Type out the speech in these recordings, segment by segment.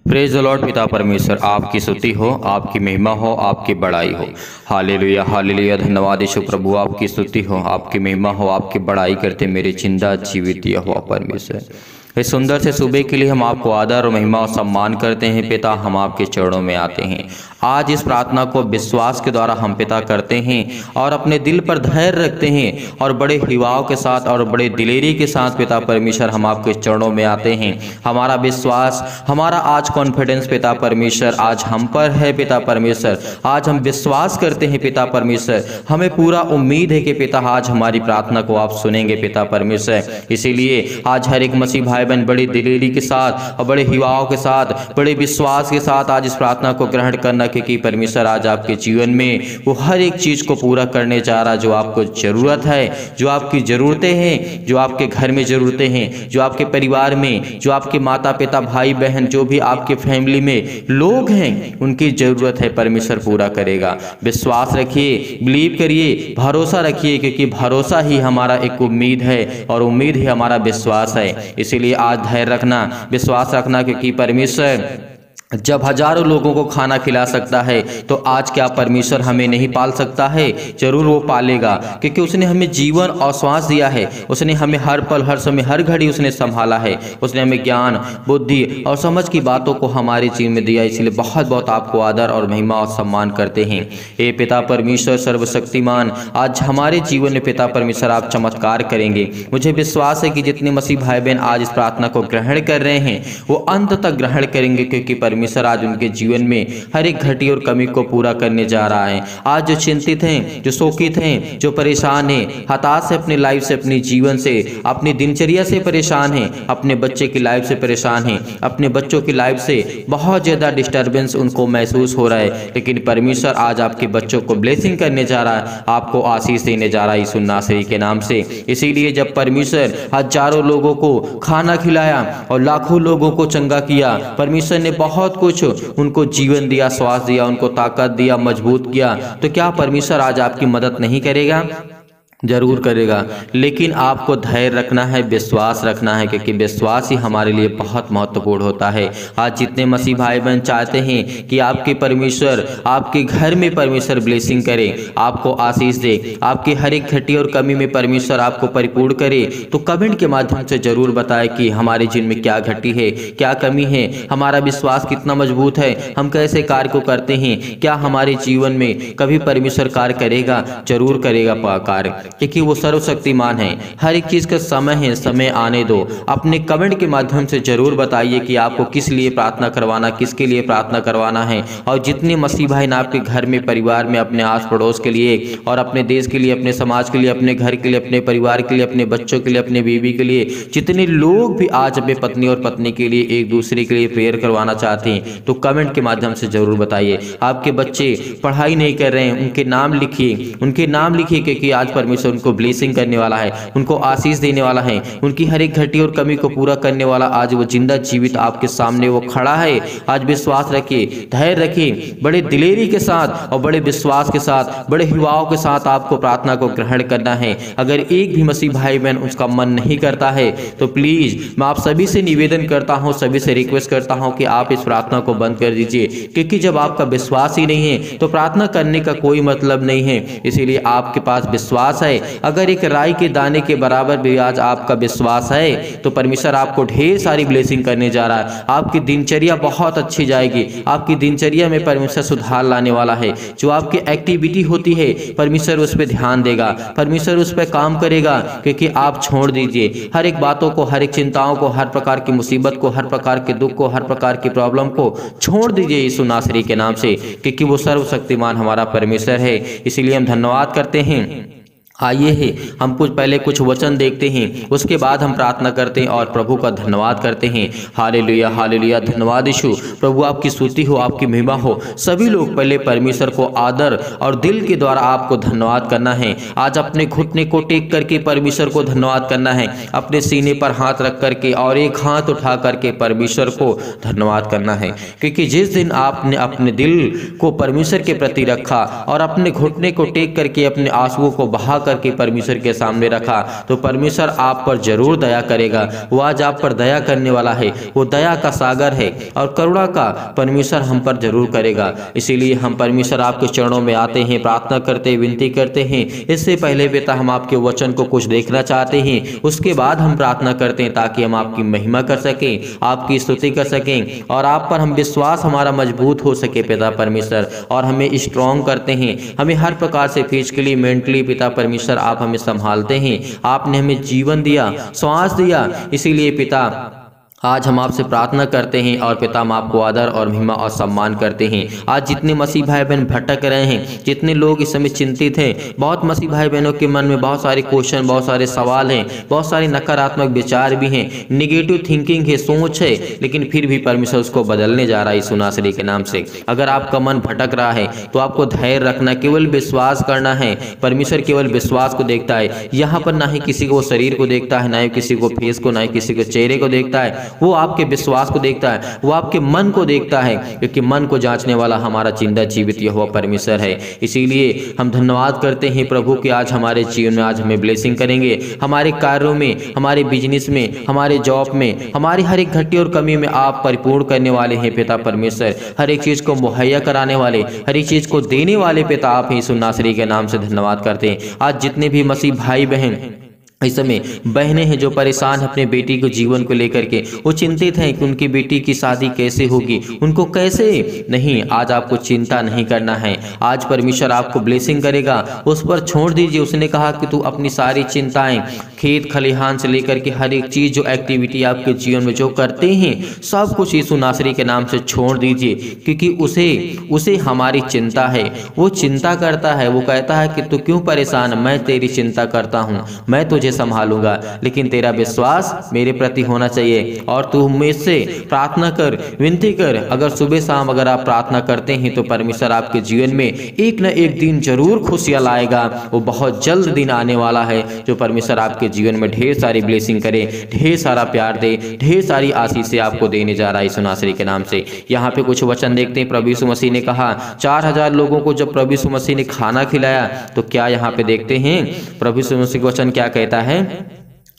Praise the Lord. पिता परमेश्वर आपकी स्तुति हो, आपकी महिमा हो, आपकी बड़ाई हो। Hallelujah hallelujah. धन्यवाद यीशु प्रभु, आपकी स्तुति हो, आपकी महिमा हो, आपकी बड़ाई करते मेरे जिंदा जीवित दिया हुआ परमेश्वर। इस सुंदर से सुबह के लिए हम आपको आदर और महिमा और सम्मान करते हैं। पिता, हम आपके चरणों में आते हैं। आज इस प्रार्थना को विश्वास के द्वारा हम पिता करते हैं और अपने दिल पर धैर्य रखते हैं और बड़े हिवाव के साथ और बड़े दिलेरी के साथ पिता परमेश्वर हम आपके चरणों में आते हैं। हमारा विश्वास, हमारा आज कॉन्फिडेंस पिता परमेश्वर आज हम पर है। पिता परमेश्वर, आज हम विश्वास करते हैं पिता परमेश्वर, हमें पूरा उम्मीद है कि पिता आज हमारी प्रार्थना को आप सुनेंगे पिता परमेश्वर। इसीलिए आज हर एक मसीह भाई बहन बड़ी दिलेरी के साथ और बड़े हिवाव के साथ, बड़े विश्वास के साथ आज इस प्रार्थना को ग्रहण करना, क्योंकि परमेश्वर आज आपके जीवन में वो हर एक चीज को पूरा करने जा रहा जो आपको जरूरत है, जो आपकी जरूरतें हैं, जो आपके घर में जरूरतें हैं, जो आपके परिवार में, जो आपके माता पिता भाई बहन, जो भी आपके फैमिली में लोग हैं, उनकी जरूरत है परमेश्वर पूरा करेगा। विश्वास रखिए, बिलीव करिए, भरोसा रखिए, क्योंकि भरोसा ही हमारा एक उम्मीद है और उम्मीद ही हमारा विश्वास है। इसीलिए आज धैर्य रखना, विश्वास रखना, क्योंकि परमेश्वर जब हजारों लोगों को खाना खिला सकता है तो आज क्या परमेश्वर हमें नहीं पाल सकता है? जरूर वो पालेगा, क्योंकि उसने हमें जीवन और श्वास दिया है। उसने हमें हर पल, हर समय, हर घड़ी उसने संभाला है। उसने हमें ज्ञान, बुद्धि और समझ की बातों को हमारे जीवन में दिया। इसलिए बहुत बहुत आपको आदर और महिमा और सम्मान करते हैं। हे पिता परमेश्वर सर्वशक्तिमान, आज हमारे जीवन में पिता परमेश्वर आप चमत्कार करेंगे। मुझे विश्वास है कि जितने मसीह भाई बहन आज इस प्रार्थना को ग्रहण कर रहे हैं वो अंत तक ग्रहण करेंगे, क्योंकि परमेश्वर आज उनके जीवन में हर एक घटी और कमी को पूरा करने जा रहा है। आज जो चिंतित हैं, जो शोकित हैं, जो परेशान हैं, हताश है अपनी लाइफ से, अपने जीवन से, अपनी दिनचर्या से परेशान हैं, अपने बच्चे की लाइफ से परेशान हैं, अपने बच्चों की लाइफ से बहुत ज़्यादा डिस्टर्बेंस उनको महसूस हो रहा है, लेकिन परमेश्वर आज आपके बच्चों को ब्लेसिंग करने जा रहा है, आपको आशीष देने जा रहा है यीशु नासरी के नाम से। इसीलिए जब परमेश्वर हजारों लोगों को खाना खिलाया और लाखों लोगों को चंगा किया, परमेश्वर ने बहुत कुछ उनको जीवन दिया, श्वास दिया, उनको ताकत दिया, मजबूत किया, तो क्या परमेश्वर आज आपकी मदद नहीं करेगा? जरूर करेगा। लेकिन आपको धैर्य रखना है, विश्वास रखना है, क्योंकि विश्वास ही हमारे लिए बहुत महत्वपूर्ण होता है। आज जितने मसीह भाई बहन चाहते हैं कि आपके परमेश्वर आपके घर में परमेश्वर ब्लेसिंग करे, आपको आशीष दे, आपकी हर एक घटी और कमी में परमेश्वर आपको परिपूर्ण करे, तो कमेंट के माध्यम से जरूर बताएं कि हमारे जीवन में क्या घटी है, क्या कमी है, हमारा विश्वास कितना मजबूत है, हम कैसे कार्य को करते हैं, क्या हमारे जीवन में कभी परमेश्वर कार्य करेगा? जरूर करेगा कार्य, क्योंकि वो सर्वशक्तिमान है। हर एक चीज का समय है, समय आने दो। अपने कमेंट के माध्यम से जरूर बताइए कि आपको किस लिए प्रार्थना करवाना, किसके लिए प्रार्थना करवाना है। और जितने मसीह भाई ना आपके घर में, परिवार में, अपने आस पड़ोस के लिए और अपने देश के लिए, अपने समाज के लिए, अपने घर के लिए, अपने परिवार के लिए, अपने बच्चों के लिए, अपने बीवी के लिए, जितने लोग भी आज अपने पत्नी और पत्नी के लिए, एक दूसरे के लिए प्रेयर करवाना चाहते हैं, तो कमेंट के माध्यम से जरूर बताइए। आपके बच्चे पढ़ाई नहीं कर रहे हैं, उनके नाम लिखिए, उनके नाम लिखिए, क्योंकि आज परमेश्वर उनको ब्लेसिंग करने वाला है, उनको आशीष देने वाला है, उनकी हर एक घटी और कमी को पूरा करने वाला आज वो जिंदा जीवित आपके सामने वो खड़ा है। आज विश्वास रखिए, धैर्य रखिए, बड़े दिलेरी के साथ और बड़े विश्वास के साथ, बड़े हिवाव के साथ आपको प्रार्थना को ग्रहण करना है। अगर एक भी मसीह भाई बहन उसका मन नहीं करता है तो प्लीज मैं आप सभी से निवेदन करता हूं, सभी से रिक्वेस्ट करता हूं कि आप इस प्रार्थना को बंद कर दीजिए, क्योंकि जब आपका विश्वास ही नहीं है तो प्रार्थना करने का कोई मतलब नहीं है। इसीलिए आपके पास विश्वास है, अगर एक राई के दाने के बराबर भी आज आपका विश्वास है तो परमेश्वर आपको ढेर सारी ब्लेसिंग करने जा रहा है। आपकी दिनचर्या बहुत अच्छी जाएगी, आपकी दिनचर्या में परमेश्वर सुधार लाने वाला है। जो आपकी एक्टिविटी होती है परमेश्वर उस पर ध्यान देगा, परमेश्वर उस पर काम करेगा, क्योंकि आप छोड़ दीजिए हर एक बातों को, हर एक चिंताओं को, हर प्रकार की मुसीबत को, हर प्रकार के दुख को, हर प्रकार की प्रॉब्लम को छोड़ दीजिए यीशु नासरी के नाम से, क्योंकि वो सर्वशक्तिमान हमारा परमेश्वर है। इसीलिए हम धन्यवाद करते हैं। आइए है हम पहले कुछ वचन देखते हैं, उसके बाद हम प्रार्थना करते हैं और प्रभु का धन्यवाद करते हैं। Hallelujah hallelujah. धन्यवाद यीशु प्रभु, आपकी स्तुति हो, आपकी महिमा हो। सभी लोग पहले परमेश्वर को आदर और दिल के द्वारा आपको धन्यवाद करना है। आज अपने घुटने को टेक करके परमेश्वर को धन्यवाद करना है, अपने सीने पर हाथ रख करके और एक हाथ उठा करके परमेश्वर को धन्यवाद करना है, क्योंकि जिस दिन आपने अपने दिल को परमेश्वर के प्रति रखा और अपने घुटने को टेक करके अपने आंसुओं को बहा करके परमेश्वर के सामने रखा तो परमेश्वर आप पर जरूर दया करेगा। वो आज आप पर दया करने वाला है, वो दया का सागर है और करुणा का परमेश्वर हम पर जरूर करेगा। इसीलिए हम परमेश्वर आपके चरणों में आते हैं, प्रार्थना करते हैं, विनती करते हैं। इससे पहले पिता हम आपके वचन को कुछ देखना चाहते हैं, उसके बाद हम प्रार्थना करते हैं ताकि हम आपकी महिमा कर सकें, आपकी स्तुति कर सकें और आप पर हम विश्वास हमारा मजबूत हो सके पिता परमेश्वर, और हमें स्ट्रॉन्ग करते हैं। हमें हर प्रकार से फिजिकली मेंटली पिता परमेश्वर आप हमें संभालते हैं। आपने हमें जीवन दिया, श्वास दिया, इसीलिए पिता आज हम आपसे प्रार्थना करते हैं और पिता हम आपको आदर और महिमा और सम्मान करते हैं। आज जितने मसीह भाई बहन भटक रहे हैं, जितने लोग इस समय चिंतित हैं, बहुत मसीह भाई बहनों के मन में बहुत सारे क्वेश्चन, बहुत सारे सवाल हैं, बहुत सारे नकारात्मक विचार भी हैं, निगेटिव थिंकिंग है, सोच है, लेकिन फिर भी परमेश्वर उसको बदलने जा रहा है यीशु नासरी के नाम से। अगर आपका मन भटक रहा है तो आपको धैर्य रखना, केवल विश्वास करना है। परमेश्वर केवल विश्वास को देखता है। यहाँ पर ना ही किसी को शरीर को देखता है, ना ही किसी को फेस को, ना ही किसी को चेहरे को देखता है। वो आपके विश्वास को देखता है, वो आपके मन को देखता है, क्योंकि मन को जांचने वाला हमारा जिंदा जीवित यहोवा परमेश्वर है। इसीलिए हम धन्यवाद करते हैं प्रभु कि आज हमारे जीवन में आज हमें ब्लेसिंग करेंगे, हमारे कार्यों में, हमारे बिजनेस में, हमारे जॉब में, हमारी हर एक घटी और कमी में आप परिपूर्ण करने वाले हैं पिता परमेश्वर। हर एक चीज को मुहैया कराने वाले, हर एक चीज को देने वाले पिता आप यीशु नासरी के नाम से धन्यवाद करते हैं। आज जितने भी मसीह भाई बहन इस समय बहनें हैं जो परेशान हैं अपने बेटी को जीवन को लेकर के, वो चिंतित हैं कि उनकी बेटी की शादी कैसे होगी, उनको कैसे नहीं, आज आपको चिंता नहीं करना है। आज परमेश्वर आपको ब्लेसिंग करेगा, उस पर छोड़ दीजिए। उसने कहा कि तू अपनी सारी चिंताएं, खेत खलिहान से लेकर के हर एक चीज, जो एक्टिविटी आपके जीवन में जो करते हैं, सब कुछ यीशु नासरी के नाम से छोड़ दीजिए, क्योंकि उसे हमारी चिंता है। वो चिंता करता है, वो कहता है कि तू क्यों परेशान, मैं तेरी चिंता करता हूँ, मैं तुझे संभालूंगा, लेकिन तेरा विश्वास मेरे प्रति होना चाहिए। और तू मुझसे प्रार्थना कर, विनती कर। अगर सुबह शाम अगर आप प्रार्थना करते हैं तो परमेश्वर आपके जीवन में एक न एक दिन जरूर खुशियां लाएगा। वो बहुत जल्द दिन आने वाला है जो परमेश्वर आपके जीवन में ढेर सारी ब्लेसिंग करे, ढेर सारा प्यार दे, ढेर सारी आशीष आपको देने जा रहा है यीशु नासरी के नाम से। यहाँ पे कुछ वचन देखते हैं। प्रभु यीशु मसीह ने कहा 4000 लोगों को जब प्रभु यीशु मसीह ने खाना खिलाया तो क्या यहाँ पे देखते हैं प्रभु यीशु मसीह का वचन क्या कहता है।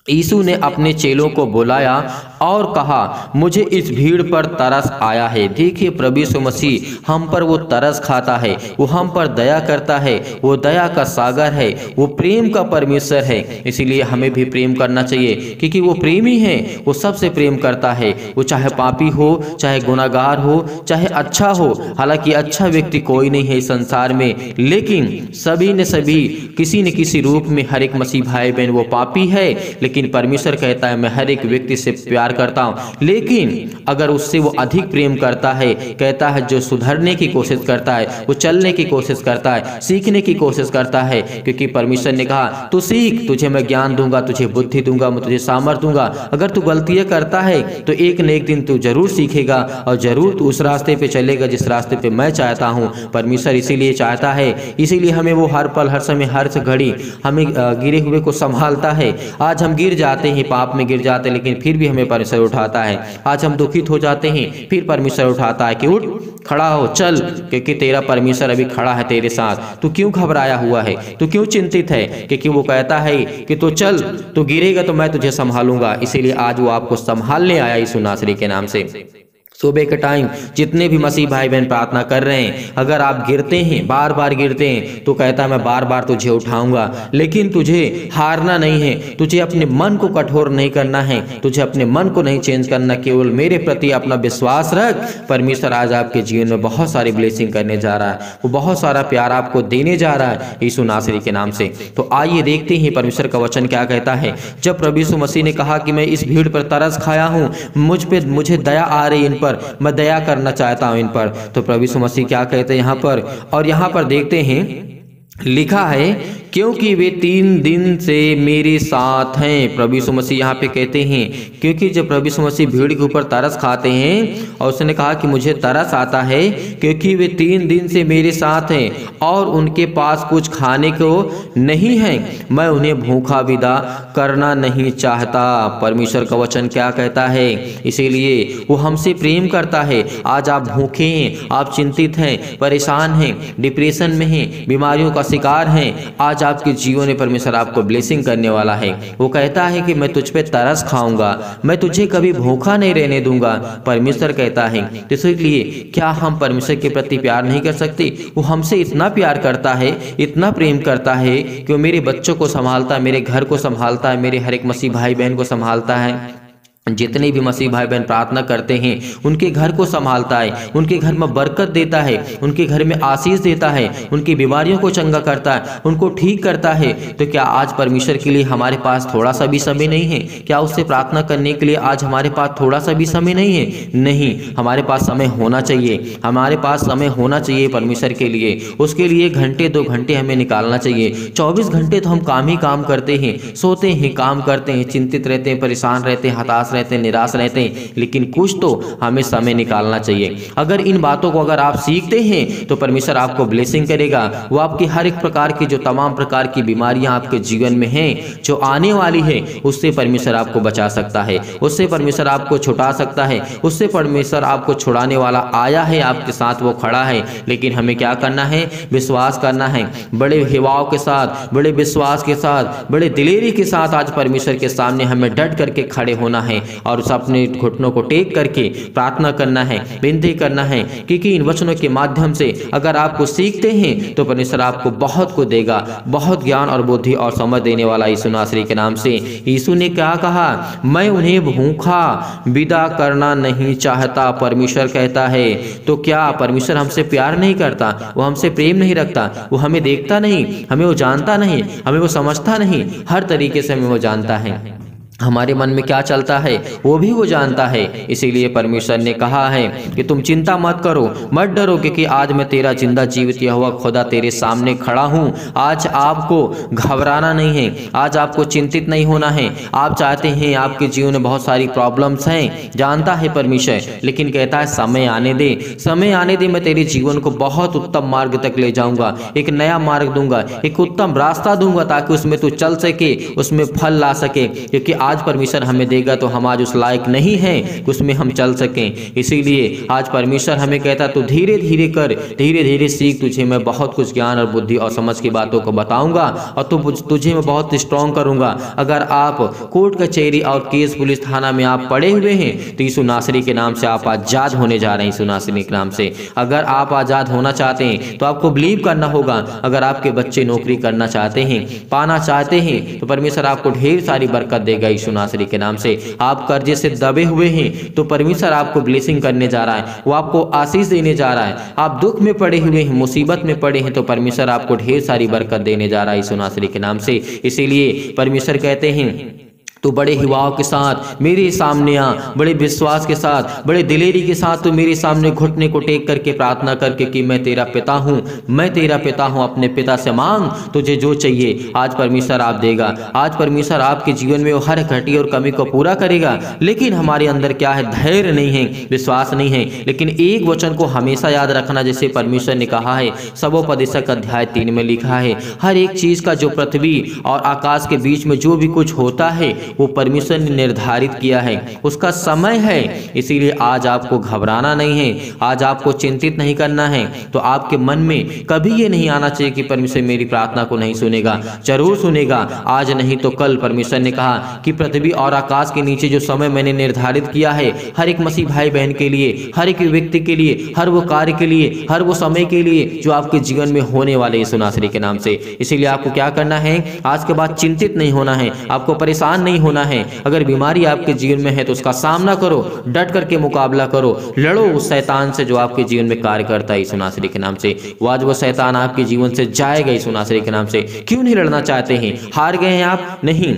यीशु ने अपने चेलों को बुलाया और कहा, मुझे इस भीड़ पर तरस आया है। देखिए प्रभु यीशु मसीह हम पर वो तरस खाता है, वो हम पर दया करता है, वो दया का सागर है, वो प्रेम का परमेश्वर है। इसीलिए हमें भी प्रेम करना चाहिए, क्योंकि वो प्रेमी है, वो सबसे प्रेम करता है। वो चाहे पापी हो, चाहे गुनाहगार हो, चाहे अच्छा हो। हालांकि अच्छा व्यक्ति कोई नहीं है इस संसार में, लेकिन सभी ने सभी किसी न किसी रूप में हर एक मसीह भाई बहन वो पापी है, लेकिन परमेश्वर कहता है मैं हर एक व्यक्ति से प्यार करता हूं। लेकिन अगर उससे वो अधिक प्रेम करता है, कहता है जो सुधरने की कोशिश करता है, वो चलने की कोशिश करता है, सीखने की कोशिश करता है, क्योंकि परमेश्वर ने कहा तू सीख, तुझे मैं ज्ञान दूंगा, तुझे बुद्धि दूंगा, मैं तुझे सामर्थ दूंगा। अगर तू गलतियां करता है तो एक न एक दिन तू जरूर सीखेगा और जरूर तू उस रास्ते पे चलेगा जिस रास्ते पे मैं चाहता हूँ। परमेश्वर इसीलिए चाहता है, इसीलिए हमें वो हर पल, हर समय, हर घड़ी हमें गिरे हुए को संभालता है। आज हम गिर जाते हैं, पाप में गिर जाते हैं, लेकिन फिर भी हमें परमेश्वर उठाता है। आज हम दुखित हो जाते हैं, फिर परमेश्वर उठाता है कि उठ, खड़ा हो, चल, क्योंकि तेरा परमेश्वर अभी खड़ा है तेरे साथ। तू क्यों घबराया हुआ है, तू क्यों चिंतित है, क्योंकि वो कहता है कि तू चल, तू गिरेगा तो मैं तुझे संभालूंगा। इसीलिए आज वो आपको संभालने आया यीशु नासरी के नाम से। सुबह के टाइम जितने भी मसीह भाई बहन प्रार्थना कर रहे हैं, अगर आप गिरते हैं, बार बार गिरते हैं, तो कहता है मैं बार बार तुझे उठाऊंगा। लेकिन तुझे हारना नहीं है, तुझे अपने मन को कठोर नहीं करना है, तुझे अपने मन को नहीं चेंज करना, केवल मेरे प्रति अपना विश्वास रख। परमेश्वर आज आपके जीवन में बहुत सारी ब्लेसिंग करने जा रहा है, वो बहुत सारा प्यार आपको देने जा रहा है यीशु नासरी के नाम से। तो आइए देखते हैं परमेश्वर का वचन क्या कहता है। जब प्रभु यीशु मसीह ने कहा कि मैं इस भीड़ पर तरस खाया हूँ, मुझे दया आ रही इन पर, मैं दया करना चाहता हूं इन पर, तो प्रभु यीशु मसीह क्या कहते हैं यहाँ पर, और यहाँ पर देखते हैं लिखा है क्योंकि वे 3 दिन से मेरे साथ हैं। प्रभु यीशु मसीह यहाँ पे कहते हैं क्योंकि जब प्रभु यीशु मसीह भीड़ के ऊपर तरस खाते हैं और उसने कहा कि मुझे तरस आता है क्योंकि वे 3 दिन से मेरे साथ हैं और उनके पास कुछ खाने को नहीं है, मैं उन्हें भूखा विदा करना नहीं चाहता। परमेश्वर का वचन क्या कहता है, इसीलिए वो हमसे प्रेम करता है। आज आप भूखे हैं, आप चिंतित हैं, परेशान हैं, डिप्रेशन में हैं, बीमारियों का शिकार हैं, आज आपके जीवन में परमेश्वर आपको ब्लेसिंग करने वाला है। वो कहता है कि मैं तुझ पे तरस खाऊंगा, मैं तुझे कभी भूखा नहीं रहने दूंगा, परमेश्वर कहता है। तो इसलिए क्या हम परमेश्वर के प्रति प्यार नहीं कर सकते? वो हमसे इतना प्यार करता है, इतना प्रेम करता है कि वो मेरे बच्चों को संभालता है, मेरे घर को संभालता है, मेरे हर एक मसीह भाई बहन को संभालता है। जितने भी मसीह भाई बहन प्रार्थना करते हैं उनके घर को संभालता है, उनके घर में बरकत देता है, उनके घर में आशीष देता है, उनकी बीमारियों को चंगा करता है, उनको ठीक करता है। तो क्या आज परमेश्वर के लिए हमारे पास थोड़ा सा भी समय नहीं है? क्या उससे प्रार्थना करने के लिए आज हमारे पास थोड़ा सा भी समय नहीं है? नहीं, हमारे पास समय होना चाहिए, हमारे पास समय होना चाहिए परमेश्वर के लिए। उसके लिए घंटे 2 घंटे हमें निकालना चाहिए। 24 घंटे तो हम काम ही काम करते हैं, सोते हैं, काम करते हैं, चिंतित रहते हैं, परेशान रहते हैं, हताश रहते हैं, निराश रहते हैं, लेकिन कुछ तो हमें समय निकालना चाहिए। अगर इन बातों को अगर आप सीखते हैं तो परमेश्वर आपको ब्लेसिंग करेगा। वो आपकी हर एक प्रकार की जो तमाम प्रकार की बीमारियां आपके जीवन में हैं, जो आने वाली है, उससे परमेश्वर आपको बचा सकता है, उससे परमेश्वर आपको छुड़ा सकता है, उससे परमेश्वर आपको छुड़ाने वाला आया है, आपके साथ वो खड़ा है। लेकिन हमें क्या करना है? विश्वास करना है, बड़े हिवाव के साथ, बड़े विश्वास के साथ, बड़े दिलेरी के साथ आज परमेश्वर के सामने हमें डट करके खड़े होना है और उस अपने घुटनों को टेक करके प्रार्थना करना है, विनती करना है। क्योंकि इन वचनों के माध्यम से अगर आपको सीखते हैं तो परमेश्वर आपको बहुत को देगा, बहुत ज्ञान और बुद्धि और समझ देने वाला यीशु नासरी के नाम से। यीशु ने क्या कहा? मैं उन्हें भूखा विदा करना नहीं चाहता, परमेश्वर कहता है। तो क्या परमेश्वर हमसे प्यार नहीं करता? वो हमसे प्रेम नहीं रखता? वो हमें देखता नहीं? हमें वो जानता नहीं? हमें वो समझता नहीं? हर तरीके से हमें वो जानता है। हमारे मन में क्या चलता है वो भी वो जानता है। इसीलिए परमेश्वर ने कहा है कि तुम चिंता मत करो, मत डरो, क्योंकि आज मैं तेरा जिंदा जीवित यहोवा खुदा तेरे सामने खड़ा हूँ। आज आपको घबराना नहीं है, आज आपको चिंतित नहीं होना है। आप चाहते हैं, आपके जीवन में बहुत सारी प्रॉब्लम्स हैं, जानता है परमेश्वर, लेकिन कहता है समय आने दे, समय आने दे, मैं तेरे जीवन को बहुत उत्तम मार्ग तक ले जाऊंगा, एक नया मार्ग दूंगा, एक उत्तम रास्ता दूंगा, ताकि उसमें तू चल सके, उसमें फल ला सके। क्योंकि आज परमेश्वर हमें देगा तो हम आज उस लायक नहीं हैं कि उसमें हम चल सकें। इसीलिए आज परमेश्वर हमें कहता तो धीरे धीरे कर, धीरे धीरे सीख, तुझे मैं बहुत कुछ ज्ञान और बुद्धि और समझ की बातों को बताऊंगा और तुझे मैं बहुत स्ट्रॉन्ग करूंगा। अगर आप कोर्ट कचहरी और केस पुलिस थाना में आप पड़े हुए हैं तो यीशु नासरी के नाम से आप आजाद होने जा रहे हैं। यीशु नासरी के नाम से अगर आप आजाद होना चाहते हैं तो आपको बिलीव करना होगा। अगर आपके बच्चे नौकरी करना चाहते हैं, पाना चाहते हैं, तो परमेश्वर आपको ढेर सारी बरकत देगा यीशु नासरी के नाम से। आप कर्जे से दबे हुए हैं तो परमेश्वर आपको ब्लेसिंग करने जा रहा है, वो आपको आशीष देने जा रहा है। आप दुख में पड़े हुए हैं, मुसीबत में पड़े हैं, तो परमेश्वर आपको ढेर सारी बरकत देने जा रहा है यीशु नासरी के नाम से। इसीलिए परमेश्वर कहते हैं तू बड़े हिवाव के साथ मेरे सामने आ, बड़े विश्वास के साथ, बड़े दिलेरी के साथ तू मेरे सामने घुटने को टेक करके प्रार्थना करके कि मैं तेरा पिता हूँ, मैं तेरा पिता हूँ, अपने पिता से मांग, तुझे जो चाहिए आज परमेश्वर आप देगा। आज परमेश्वर आपके जीवन में वो हर घटी और कमी को पूरा करेगा। लेकिन हमारे अंदर क्या है? धैर्य नहीं है, विश्वास नहीं है। लेकिन एक वचन को हमेशा याद रखना, जैसे परमेश्वर ने कहा है, सबोपदेशक अध्याय 3 में लिखा है, हर एक चीज का जो पृथ्वी और आकाश के बीच में जो भी कुछ होता है वो परमेश्वर ने निर्धारित किया है, उसका समय है। इसीलिए आज आपको घबराना नहीं है, आज आपको चिंतित नहीं करना है। तो आपके मन में कभी ये नहीं आना चाहिए कि परमेश्वर मेरी प्रार्थना को नहीं सुनेगा। जरूर सुनेगा, आज नहीं तो कल। परमेश्वर ने कहा कि पृथ्वी और आकाश के नीचे जो समय मैंने निर्धारित किया है हर एक मसीह भाई बहन के लिए, हर एक व्यक्ति के लिए, हर वो कार्य के लिए, हर वो समय के लिए जो आपके जीवन में होने वाले यीशु नासरी के नाम से। इसीलिए आपको क्या करना है? आज के बाद चिंतित नहीं होना है, आपको परेशान नहीं होना है। अगर बीमारी आपके जीवन में है तो उसका सामना करो, डट करके मुकाबला करो, लड़ो उस शैतान से जो आपके जीवन में कार्य करता है यीशु नासरी के नाम से। वो आज वो शैतान आपके जीवन से जाएगा यीशु नासरी के नाम से। क्यों नहीं लड़ना चाहते हैं? हार गए हैं आप? नहीं,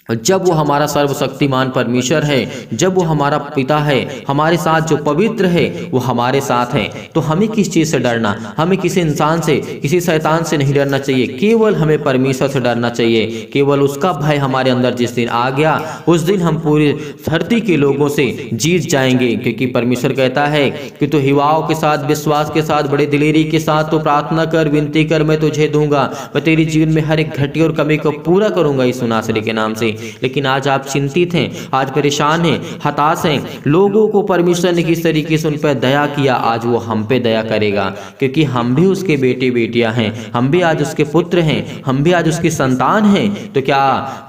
जब वो हमारा सर्वशक्तिमान परमेश्वर है, जब वो हमारा पिता है, हमारे साथ जो पवित्र है, वो हमारे साथ है, तो हमें किस चीज़ से डरना? हमें किसी इंसान से, किसी शैतान से नहीं डरना चाहिए। केवल हमें परमेश्वर से डरना चाहिए। केवल उसका भय हमारे अंदर जिस दिन आ गया, उस दिन हम पूरी धरती के लोगों से जीत जाएंगे। क्योंकि परमेश्वर कहता है कि तू हिवाव के साथ, विश्वास के साथ, बड़े दिलेरी के साथ तो प्रार्थना कर, विनती कर, मैं तुझे दूंगा, मैं तेरे जीवन में हर एक घटी और कमी को पूरा करूंगा यीशु नासरी के नाम से। लेकिन आज आप चिंतित हैं, आज परेशान हैं, हताश हैं। लोगों को परमेश्वर ने किस तरीके से उन पर दया किया, आज वो हम पे दया करेगा, क्योंकि हम भी उसके बेटे बेटियां हैं, हम भी आज उसके पुत्र हैं, हम भी आज उसकी संतान हैं। तो क्या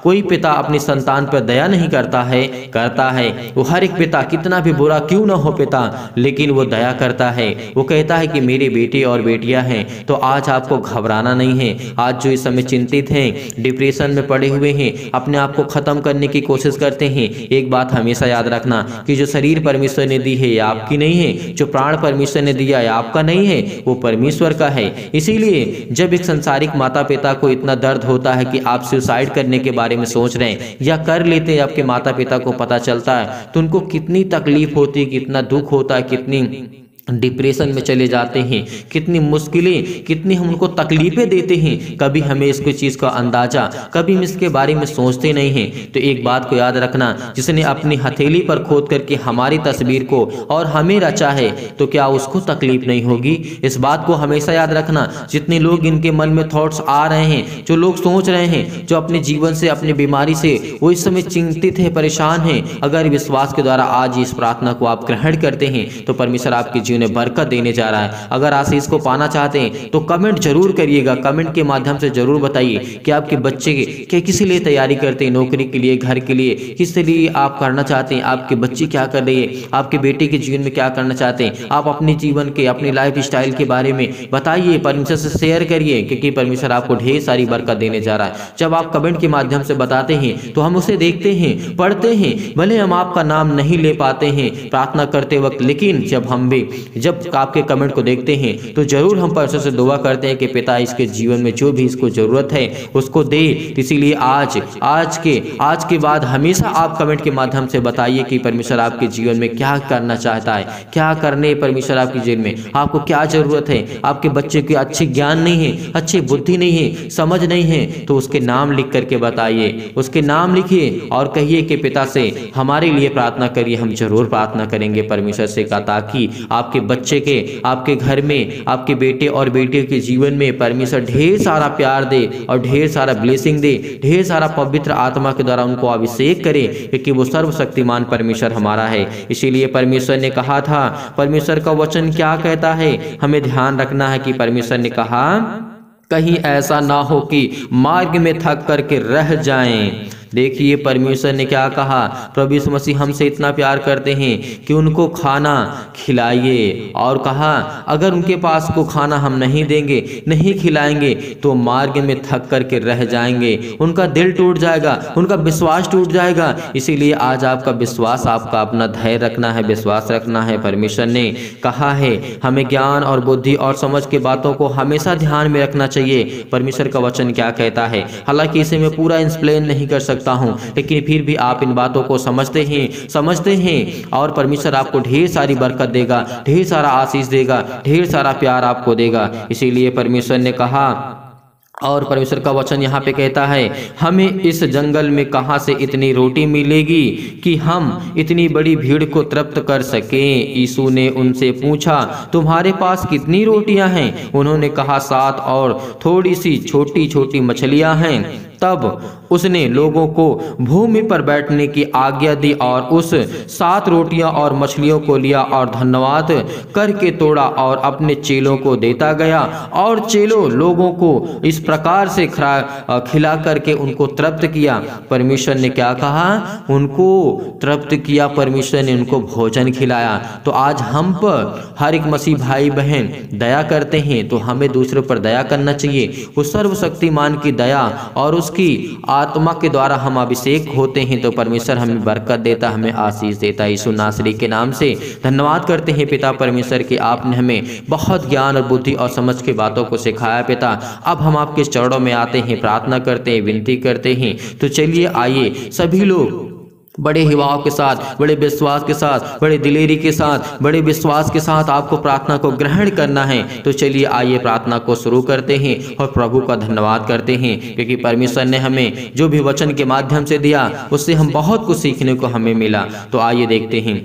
कोई पिता अपनी संतान पर दया नहीं करता है? करता है। वो हर एक पिता, कितना भी बुरा क्यों ना हो पिता, लेकिन वो दया करता है। वो कहता है कि मेरे बेटे और बेटियां हैं। तो आज आपको घबराना नहीं है। आज जो इस समय चिंतित हैं, डिप्रेशन में पड़े हुए हैं, अपने आप को खत्म करने की कोशिश करते हैं, एक बात हमेशा याद रखना कि जो शरीर परमेश्वर ने दी है आपकी नहीं है, जो प्राण परमेश्वर ने दिया है आपका नहीं है, वो परमेश्वर का है। इसीलिए जब एक संसारिक माता पिता को इतना दर्द होता है कि आप सुसाइड करने के बारे में सोच रहे हैं या कर लेते हैं, आपके माता पिता को पता चलता है तो उनको कितनी तकलीफ होती है, कितना दुख होता है, कितनी डिप्रेशन में चले जाते हैं, कितनी मुश्किलें, कितनी हम उनको तकलीफें देते हैं। कभी हमें इसको चीज़ का अंदाजा, कभी हम इसके बारे में सोचते नहीं हैं। तो एक बात को याद रखना, जिसने अपनी हथेली पर खोद करके हमारी तस्वीर को और हमें रचा है, तो क्या उसको तकलीफ नहीं होगी? इस बात को हमेशा याद रखना। जितने लोग इनके मन में थॉट्स आ रहे हैं, जो लोग सोच रहे हैं, जो अपने जीवन से, अपनी बीमारी से वो इस समय चिंतित है, परेशान है, अगर विश्वास के द्वारा आज इस प्रार्थना को आप ग्रहण करते हैं तो परमेश्वर आपके जीवन में बरकत देने जा रहा है। अगर आशीष को पाना चाहते हैं तो कमेंट जरूर करिएगा, कमेंट के माध्यम से जरूर बताइए कि आपके बच्चे के किस लिए तैयारी करते हैं, नौकरी के लिए, घर के लिए, किस लिए आप करना चाहते हैं, आपके बच्चे क्या कर रही है, आपके बेटे के जीवन में क्या करना चाहते हैं, आप अपने जीवन के, अपने लाइफ स्टाइल के बारे में बताइए, परमेश्वर से शेयर करिए, क्योंकि परमेश्वर आपको ढेर सारी बरकत देने जा रहा है। जब आप कमेंट के माध्यम से बताते हैं तो हम उसे देखते हैं, पढ़ते हैं, भले हम आपका नाम नहीं ले पाते हैं प्रार्थना करते वक्त, लेकिन जब आपके कमेंट को देखते हैं तो जरूर हम परमेश्वर से दुआ करते हैं कि पिता इसके जीवन में जो भी इसको जरूरत है उसको दे। इसीलिए आज के बाद हमेशा आप कमेंट के माध्यम से बताइए कि परमेश्वर आपके जीवन में क्या करना चाहता है, क्या करने परमेश्वर आपके जीवन में, आपको क्या जरूरत है। आपके बच्चे को अच्छी ज्ञान नहीं है, अच्छी बुद्धि नहीं है, समझ नहीं है, तो उसके नाम लिख करके बताइए, उसके नाम लिखिए और कहिए कि पिता से हमारे लिए प्रार्थना करिए। हम जरूर प्रार्थना करेंगे परमेश्वर से का, ताकि आपके बच्चे के, आपके घर में, आपके बेटे और बेटियों के जीवन में परमेश्वर ढेर सारा प्यार दे और ढेर सारा ब्लेसिंग दे, ढेर सारा पवित्र आत्मा के द्वारा उनको अभिषेक करे, क्योंकि वो सर्वशक्तिमान परमेश्वर हमारा है। इसीलिए परमेश्वर ने कहा था, परमेश्वर का वचन क्या कहता है, हमें ध्यान रखना है कि परमेश्वर ने कहा कहीं ऐसा ना हो कि मार्ग में थक करके रह जाएं। देखिए परमेश्वर ने क्या कहा, प्रभु यीशु मसीह हमसे इतना प्यार करते हैं कि उनको खाना खिलाइए, और कहा अगर उनके पास को खाना हम नहीं देंगे, नहीं खिलाएंगे तो मार्ग में थक करके रह जाएंगे, उनका दिल टूट जाएगा, उनका विश्वास टूट जाएगा। इसीलिए आज आपका विश्वास, आपका अपना धैर्य रखना है, विश्वास रखना है। परमेश्वर ने कहा है हमें ज्ञान और बुद्धि और समझ के बातों को हमेशा ध्यान में रखना चाहिए। परमेश्वर का वचन क्या कहता है, हालांकि इसे मैं पूरा एक्सप्लेन नहीं कर सकता हूं, लेकिन फिर भी आप इन बातों को समझते हैं और परमेश्वर आपको ढेर सारी बरकत देगा, ढेर सारा आशीष देगा, ढेर सारा प्यार आपको देगा। इसीलिए परमेश्वर ने कहा, और परमेश्वर का वचन यहाँ पे कहता है हमें इस जंगल में कहाँ से इतनी रोटी मिलेगी कि हम इतनी बड़ी भीड़ को तृप्त कर सकें। यीशु ने उनसे पूछा तुम्हारे पास कितनी रोटियां हैं? उन्होंने कहा 7 और थोड़ी सी छोटी छोटी मछलियां हैं। तब उसने लोगों को भूमि पर बैठने की आज्ञा दी और उस 7 रोटियां और मछलियों को लिया और धन्यवाद करके तोड़ा और अपने चेलों को देता गया, और चेलों लोगों को इस प्रकार से खिला करके उनको तृप्त किया। परमेश्वर ने क्या कहा? उनको तृप्त किया, परमेश्वर ने उनको भोजन खिलाया। तो आज हम पर हर एक मसीह भाई बहन दया करते हैं तो हमें दूसरों पर दया करना चाहिए। उस सर्वशक्तिमान की दया और उसकी आत्मा के द्वारा हम अभिषेक होते हैं तो परमेश्वर हमें बरकत देता, हमें आशीष देता। यीशु नासरी के नाम से धन्यवाद करते हैं पिता परमेश्वर कि आपने हमें बहुत ज्ञान और बुद्धि और समझ की बातों को सिखाया पिता। अब हम आपके चरणों में आते हैं, प्रार्थना करते हैं, विनती करते हैं। तो चलिए आइए सभी लोग बड़े हिवाव के साथ, बड़े विश्वास के साथ, बड़े दिलेरी के साथ, बड़े विश्वास के साथ आपको प्रार्थना को ग्रहण करना है। तो चलिए आइए प्रार्थना को शुरू करते हैं और प्रभु का धन्यवाद करते हैं, क्योंकि परमेश्वर ने हमें जो भी वचन के माध्यम से दिया उससे हम बहुत कुछ सीखने को हमें मिला। तो आइए देखते हैं।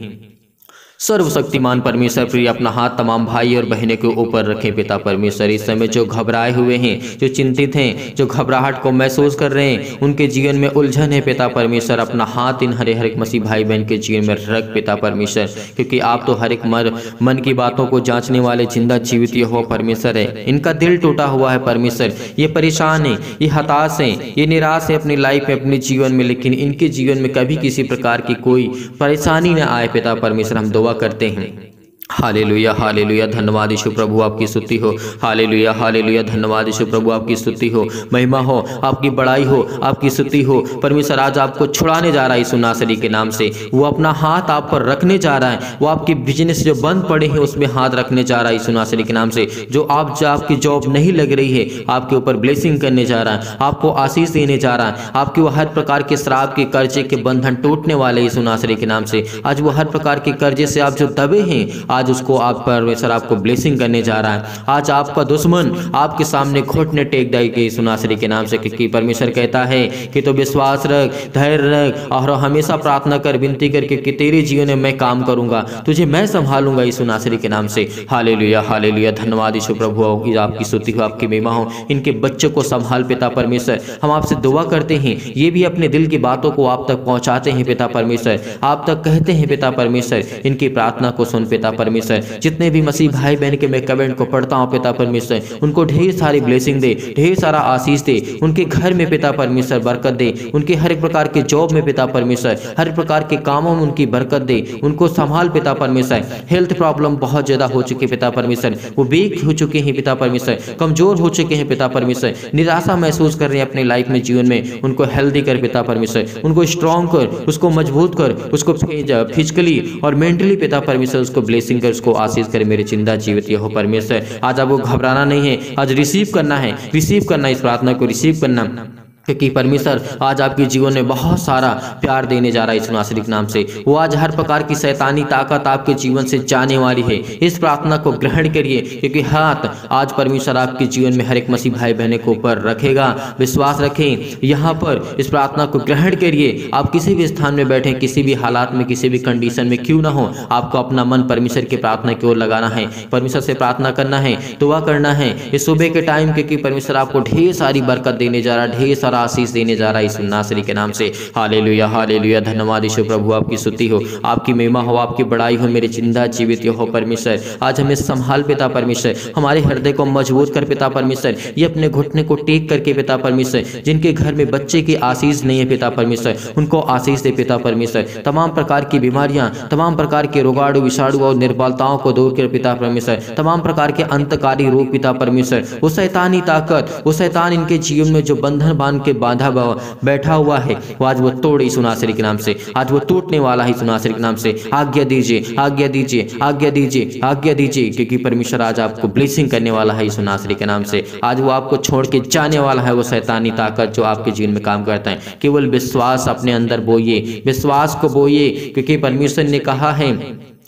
सर्वशक्तिमान परमेश्वर प्रिय अपना हाथ तमाम भाई और बहनों के ऊपर रखें पिता परमेश्वर। इस समय जो घबराए हुए हैं, जो चिंतित हैं, जो घबराहट को महसूस कर रहे हैं, उनके जीवन में उलझन है पिता परमेश्वर, अपना हाथ इन हर एक मसीह भाई बहन के जीवन में रख पिता परमेश्वर, क्योंकि आप तो हर एक मन की बातों को जांचने वाले जिंदा जीवित यहोवा परमेश्वर है। इनका दिल टूटा हुआ है परमेश्वर, ये परेशान है, ये हताश है, ये निराश है अपनी लाइफ में, अपने जीवन में, लेकिन इनके जीवन में कभी किसी प्रकार की कोई परेशानी न आए पिता परमेश्वर। हम दुआ करते हैं। हालेलुया हालेलुया, धन्यवाद यीशु प्रभु आपकी स्तुति हो। हालेलुया हालेलुया, धन्यवाद यीशु प्रभु आपकी स्तुति हो, महिमा हो, आपकी बड़ाई हो, आपकी स्तुति हो। परमेश्वर आज आपको छुड़ाने जा रहा है यीशु नासरी के नाम से। वो अपना हाथ आप पर रखने जा रहा है, वो आपके बिजनेस जो बंद पड़े हैं उसमें हाथ रखने जा रहा है यीशु नासरी के नाम से। जो आपकी जॉब नहीं लग रही है, आपके ऊपर ब्लेसिंग करने जा रहा है, आपको आशीष देने जा रहा है। आपके वो हर प्रकार के श्राप के कर्जे के बंधन टूटने वाले यीशु नासरी के नाम से। आज वो हर प्रकार के कर्जे से आप जो दबे हैं, आज उसको आप परमेश्वर आपको ब्लेसिंग करने जा रहा है। आज आपका दुश्मन आपके सामने घुटने टेक देगा यीशु नासरी के नाम से, क्योंकि परमेश्वर कहता है कि तो विश्वास रख, धैर्य रख और हमेशा प्रार्थना कर, विनती करके कि तेरे जीवन में मैं काम करूंगा, तुझे मैं संभालूंगा यीशु नासरी के नाम से। हालेलुया हालेलुया, धन्यवाद यीशु प्रभु आपकी स्तुति हो, आपकी महिमा हो। इनके बच्चों को संभाल पिता परमेश्वर। हम आपसे दुआ करते हैं, ये भी अपने दिल की बातों को आप तक पहुंचाते हैं पिता परमेश्वर, आप तक कहते हैं पिता परमेश्वर। इनकी प्रार्थना को सुन पिता परमेश्वर। जितने भी मसीह भाई बहन के मैं कमेंट को पढ़ता हूँ पिता परमेश्वर, उनको ढेर सारी ब्लेसिंग दे, ढेर सारा आशीष दे, उनके घर में पिता परमेश्वर बरकत दे, उनके हर एक प्रकार के जॉब में पिता परमेश्वर, हर प्रकार के कामों में उनकी बरकत दे, उनको संभाल पिता परमेश्वर। हेल्थ प्रॉब्लम बहुत ज्यादा हो चुकी पिता परमेश्वर, वो वीक हो चुके हैं पिता परमेश्वर, कमजोर हो चुके हैं पिता परमेश्वर, निराशा महसूस कर रहे हैं अपने लाइफ में, जीवन में। उनको हेल्दी कर पिता परमेश्वर, उनको स्ट्रॉन्ग कर, उसको मजबूत कर, उसको फिजिकली और मेंटली पिता परमेश्वर उसको ब्लेसिंग कर, उसको आशीष करे मेरे जिंदा जीवित यहोवा परमेश्वर। आज आपको घबराना नहीं है, आज रिसीव करना है, रिसीव करना, इस प्रार्थना को रिसीव करना, क्योंकि परमेश्वर आज आपके जीवन में बहुत सारा प्यार देने जा रहा है यीशु नासरी के नाम से। वो आज हर प्रकार की शैतानी ताकत आपके जीवन से जाने वाली है। इस प्रार्थना को ग्रहण करिए, क्योंकि हाथ आज परमेश्वर आपके जीवन में हर एक मसीह भाई बहनों के ऊपर रखेगा। विश्वास रखें, यहाँ पर इस प्रार्थना को ग्रहण करिए। आप किसी भी स्थान में बैठे, किसी भी हालात में, किसी भी कंडीशन में क्यों ना हो, आपको अपना मन परमेश्वर की प्रार्थना की ओर लगाना है, परमेश्वर से प्रार्थना करना है, दुआ करना है इस सुबह के टाइम, क्योंकि परमेश्वर आपको ढेर सारी बरकत देने जा रहा है, ढेर सारा आशीष देने जा रहा है यीशु नासरी के नाम से। हालेलुया हालेलुया, धन्यवाद यीशु प्रभु आपकी स्तुति हो, आपकी महिमा हो, आपकी बड़ाई हो मेरे जिंदा जीवित हो परमेश्वर। आज हमें संभाल पिता परमेश्वर, हमारे हृदय को मजबूत कर पिता परमेश्वर। ये अपने घुटने को टेक करके पिता परमेश्वर, जिनके घर में बच्चे की आशीष नहीं है पिता परमेश्वर, उनको आशीष दे पिता परमेश्वर। तमाम प्रकार की बीमारियां, तमाम प्रकार के रोगाणु विषाणु और निर्बलताओं को दूर कर पिता परमेश्वर। तमाम प्रकार के अंतकारी रोग पिता परमेश्वर, वो शैतानी ताकत, वो शैतान इनके जीवन में जो बंधन बांध के बांधा बैठा हुआ है, वो आज वो तोड़े यीशु नासरी के नाम से। आज वो टूटने वाला है यीशु नासरी के नाम से। आज्ञा दीजिए, आज्ञा दीजिए, आज्ञा दीजिए, आज्ञा दीजिए, क्योंकि परमेश्वर आज आपको ब्लेसिंग करने वाला है यीशु नासरी के नाम से। आज वो आपको छोड़ के जाने वाला है, वो शैतानी ताकत जो आपके जीवन में काम करता है। केवल विश्वास अपने अंदर बोइए, विश्वास को बोइए, क्योंकि परमेश्वर ने कहा है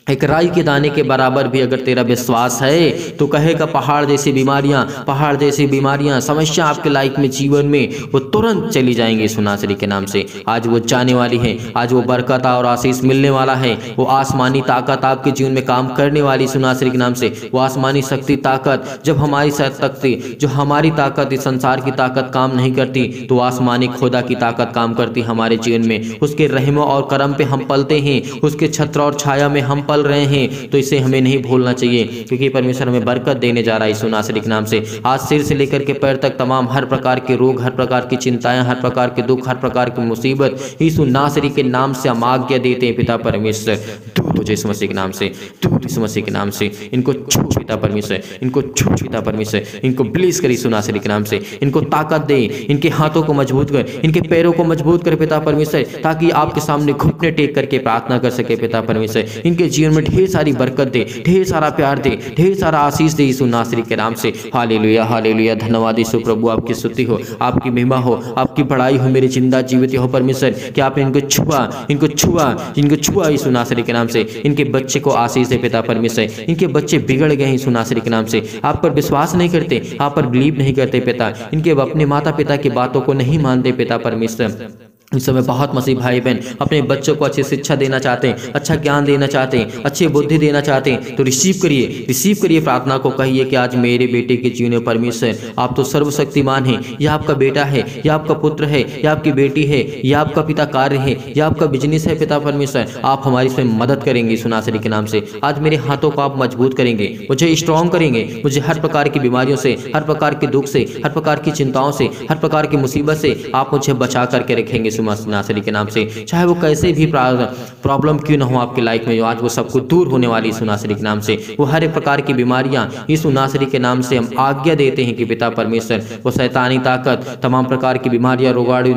एक राई के दाने के बराबर भी अगर तेरा विश्वास है तो कहेगा पहाड़ जैसी बीमारियां, पहाड़ जैसी बीमारियां, समस्या आपके लाइफ में, जीवन में, वो तुरंत चली जाएंगी यीशु नासरी के नाम से। आज वो जाने वाली है, आज वो बरकत और आशीष मिलने वाला है। वो आसमानी ताकत आपके जीवन में काम करने वाली यीशु नासरी के नाम से। वो आसमानी शक्ति ताकत, जब हमारी शक्ति, जो हमारी ताकत इस संसार की ताकत काम नहीं करती, तो आसमानी खुदा की ताकत काम करती हमारे जीवन में। उसके रहम और करम पे हम पलते हैं, उसके छत्र और छाया में हम रहे हैं, तो इसे हमें नहीं भूलना चाहिए, क्योंकि परमेश्वर हमें बरकत देने जा रहा है यीशु नासरी के नाम से। आज सिर से लेकर के पैर तक तमाम हर प्रकार के रोग, हर प्रकार की चिंताएं, हर प्रकार के दुख, हर प्रकार की मुसीबत यीशु नासरी के नाम से हम आज्ञा देते हैं पिता परमेश्वर, दूर हो यीशु मसीह के नाम से, दूर यीशु मसीह के नाम से। इनको छू पिता परमेश्वर, इनको छू पिता परमेश्वर, इनको ब्लेस कर यीशु नासरी के नाम से। इनको ताकत दे, इनके हाथों को मजबूत कर, इनके पैरों को मजबूत कर पिता परमेश्वर, ताकि आपके सामने घुटने टेक करके प्रार्थना कर सके पिता परमेश्वर। इनके जीवन में ढेर सारी बरकत दे, ढेर सारा प्यार दे, ढेर सारा आशीष दे यीशु नासरी के नाम से। हालेलुया हालेलुया, धन्यवाद यीशु प्रभु आपकी स्तुति हो, आपकी महिमा हो, आपकी बड़ाई हो मेरे जिंदा जीवित हो परमेश्वर। कि आपने इनको छुआ, इनको छुआ, इनको छुआ यीशु नासरी के नाम से। इनके बच्चे को आशीष दे पिता परमेश्वर। इनके बच्चे बिगड़ गए यीशु नासरी के नाम से, आप पर विश्वास नहीं करते, आप पर बिलीव नहीं करते पिता। इनके अपने माता पिता की बातों को नहीं मानते पिता परमेश्वर। इस समय बहुत मसीह भाई बहन अपने बच्चों को अच्छी शिक्षा देना चाहते हैं, अच्छा ज्ञान देना चाहते हैं, अच्छी बुद्धि देना चाहते हैं, तो रिसीव करिए प्रार्थना को। कहिए कि आज मेरे बेटे के जीवन में परमेश्वर आप तो सर्वशक्तिमान हैं, यह आपका बेटा है, यह आपका पुत्र है, यह आपकी बेटी है, यह आपका पिता कार्य है, यह आपका बिजनेस है पिता परमेश्वर, आप हमारी इसमें मदद करेंगे यीशु नासरी के नाम से। आज मेरे हाथों को आप मजबूत करेंगे, मुझे स्ट्रॉन्ग करेंगे, मुझे हर प्रकार की बीमारियों से, हर प्रकार के दुख से, हर प्रकार की चिंताओं से, हर प्रकार की मुसीबत से आप मुझे बचा करके रखेंगे नासरी के नाम से। चाहे वो कैसे भी प्रॉब्लम क्यों ना हो आपकी लाइफ में, आज वो सब कुछ दूर होने वाली यीशु नासरी के नाम से। वो हर एक प्रकार की बीमारियां यीशु नासरी के नाम से हम आज्ञा देते हैं कि पिता परमेश्वर वो शैतानी ताकत, तमाम प्रकार की बीमारियां, रोगाणु,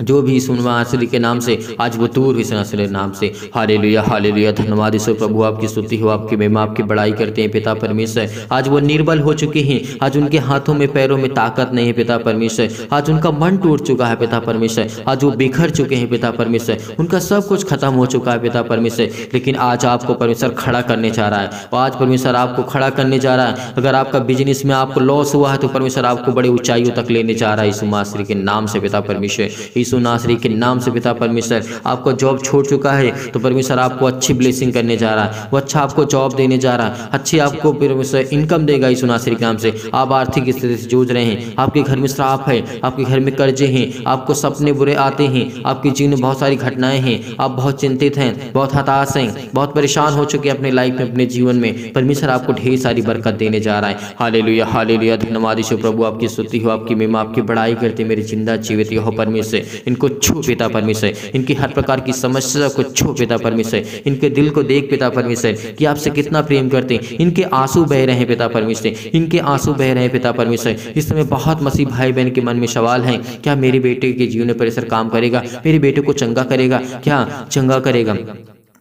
जो भी यीशु नासरी के नाम से आज वो दूर यीशु नासरी के नाम से। हालेलुया हालेलुया, धन्यवाद यीशु प्रभु, आपकी स्तुति हो, आपकी महिमा, आपकी बड़ाई करते हैं पिता परमेश्वर। आज वो निर्बल हो चुके हैं, आज उनके हाथों में पैरों में ताकत नहीं है पिता परमेश्वर, आज उनका मन टूट चुका है पिता परमेश्वर, आज वो बिखर चुके हैं पिता परमेश्वर, उनका सब कुछ खत्म हो चुका है पिता परमेश्वर। लेकिन आज आपको परमेश्वर खड़ा करने जा रहा है, और आज परमेश्वर आपको खड़ा करने जा रहा है। अगर आपका बिजनेस में आपको लॉस हुआ है तो परमेश्वर आपको बड़ी ऊंचाइयों तक लेने जा रहा है यीशु नासरी के नाम से पिता परमेश्वर। यीशु नासरी के नाम से पिता परमेश्वर, आपको जॉब छोड़ चुका है तो परमेश्वर आपको अच्छी ब्लेसिंग करने जा रहा है, वो अच्छा आपको जॉब देने जा रहा है, अच्छी आपको परमेश्वर इनकम देगा यीशु नासरी के नाम से। आप आर्थिक स्थिति से जूझ रहे हैं, आपके घर में श्राप है, आपके घर में कर्जे हैं, आपको सपने बुरे आते हैं, आपके जीवन में बहुत सारी घटनाएं हैं, आप बहुत चिंतित हैं, बहुत हताश हैं, बहुत परेशान हो चुके हैं अपने लाइफ में, अपने जीवन में। परमेश्वर आपको ढेर सारी बरकत देने जा रहा है। हालेलुया हालेलुया, धन्यवाद यीशु प्रभु, आपकी स्तुति हो, आपकी महिमा, आपकी बड़ाई करते मेरे जिंदा जीवित हो परमेश्वर। इनको छू पिता परमेश्वर, इनकी हर प्रकार की समस्या को छू पिता परमेश्वर, इनके दिल को देख पिता परमेश्वर कि आपसे कितना प्रेम करते हैं। इनके आंसू बह रहे हैं पिता परमेश्वर, इनके आंसू बह रहे हैं पिता परमेश्वर। इस समय बहुत मसीह भाई बहन के मन में सवाल है, क्या मेरे बेटे के जीवन में परमेश्वर काम करेगा, मेरे बेटे को चंगा करेगा, क्या चंगा करेगा?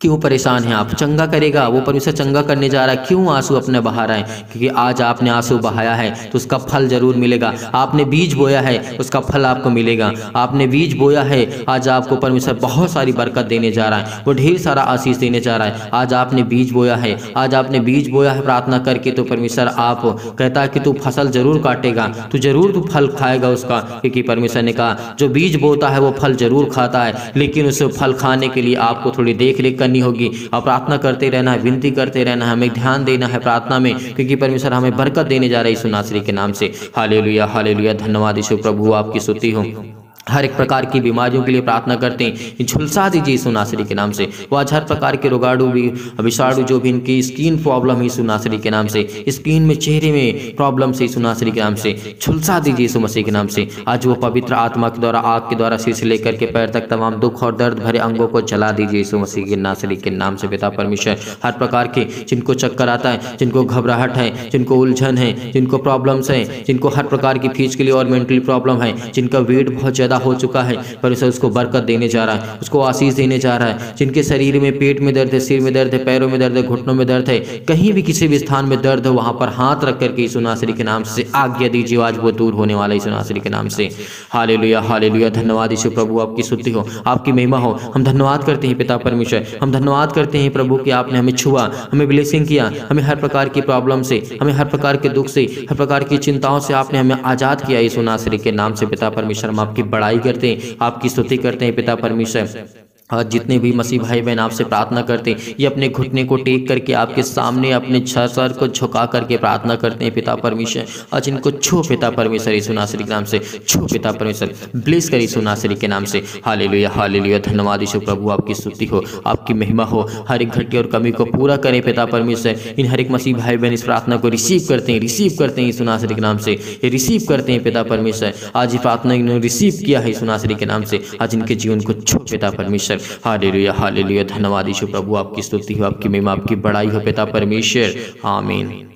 क्यों परेशान हैं आप? चंगा करेगा, वो परमेश्वर चंगा करने जा रहा है। क्यों आंसू अपने बहा रहे हैं? क्योंकि आज आपने आंसू बहाया है तो उसका फल जरूर मिलेगा। आपने बीज बोया है उसका फल आपको मिलेगा। आपने बीज बोया है, आज आपको परमेश्वर बहुत सारी बरकत देने जा रहा है, वो ढेर सारा आशीष देने जा रहा है। आज आपने बीज बोया है, आज आपने बीज बोया है प्रार्थना करके, तो परमेश्वर आप कहता है कि तू फसल जरूर काटेगा, तू जरूर तू फल खाएगा उसका। क्योंकि परमेश्वर ने कहा जो बीज बोता है वो फल जरूर खाता है, लेकिन उस फल खाने के लिए आपको थोड़ी देख रेख करनी होगी और प्रार्थना करते रहना है, विनती करते रहना है, हमें ध्यान देना है प्रार्थना में, क्योंकि परमेश्वर हमें बरकत देने जा रहा है यीशु नासरी के नाम से। हालेलुया हालेलुया, धन्यवाद यीशु प्रभु, आपकी स्तुति हो। हर एक प्रकार की बीमारियों के लिए प्रार्थना करते हैं, झुलसा दीजिए यीशु नासरी के नाम से। वो आज हर प्रकार के रोगाणु विषाणु जो भी इनकी स्किन प्रॉब्लम है यीशु नासरी के नाम से, स्किन में चेहरे में प्रॉब्लम से यीशु नासरी के नाम से झुलसा दीजिए यीशु मसीह के नाम से। आज वो पवित्र आत्मा के द्वारा, आग के द्वारा सिर से लेकर के पैर तक तमाम दुख और दर्द भरे अंगों को जला दीजिए यीशु मसीह के नासरी के नाम से पिता परमेश्वर। हर प्रकार के जिनको चक्कर आता है, जिनको घबराहट है, जिनको उलझन है, जिनको प्रॉब्लम्स हैं, जिनको हर प्रकार की फिजिकली और मेंटली प्रॉब्लम है, जिनका वेट बहुत ज़्यादा हो चुका है, परमेश्वर उसको बरकत देने जा रहा है, उसको आशीष देने जा रहा है। जिनके शरीर में पेट में दर्द है, सिर में दर्द है, पैरों में दर्द है, घुटनों में दर्द है, कहीं भी किसी भी स्थान में दर्द है, वहां पर हाथ रख करके यीशु नासरी के नाम से आज्ञा दीजिए, आज वो दूर होने वाला यीशु नासरी के नाम से। हालेलुया हालेलुया, धन्यवाद यीशु प्रभु, आपकी स्तुति हो, आपकी महिमा हो। हम धन्यवाद करते हैं पिता परमेश्वर, हम धन्यवाद करते हैं प्रभु कि आपने हमें छुआ, हमें ब्लेसिंग किया, हमें हर प्रकार की प्रॉब्लम से, हमें हर प्रकार के दुख से, हर प्रकार की चिंताओं से आपने हमें आजाद किया यीशु नासरी के नाम से पिता परमेश्वर। हम आपकी बड़ाई करते हैं, आपकी स्तुति करते हैं पिता परमेश्वर। आज जितने भी मसीह भाई बहन आपसे प्रार्थना करते हैं, ये अपने घुटने को टेक करके आपके सामने अपने सर को झुका करके प्रार्थना करते हैं पिता परमेश्वर। आज इनको छू पिता परमेश्वर यीशु नासरी के नाम से, छू पिता परमेश्वर, ब्लेस कर यीशु नासरी के नाम से। हालेलुया हालेलुया, धन्यवाद यीशु प्रभु, आपकी स्तुति हो, आपकी महिमा हो। हर एक घटके और कमी को पूरा करें पिता परमेश्वर। इन हर एक मसीह भाई बहन इस प्रार्थना को रिसीव करते हैं, रिसीव करते हैं यीशु नासरी के नाम से, ये रिसीव करते हैं पिता परमेश्वर। आज ये प्रार्थना इन्होंने रिसीव किया है यीशु नासरी के नाम से, आज इनके जीवन को छू पिता परमेश्वर। हालेलुया हालेलुया, धन्यवाद यीशु प्रभु, आपकी स्तुति हो, आपकी महिमा, आपकी बड़ाई हो पिता परमेश्वर। आमीन।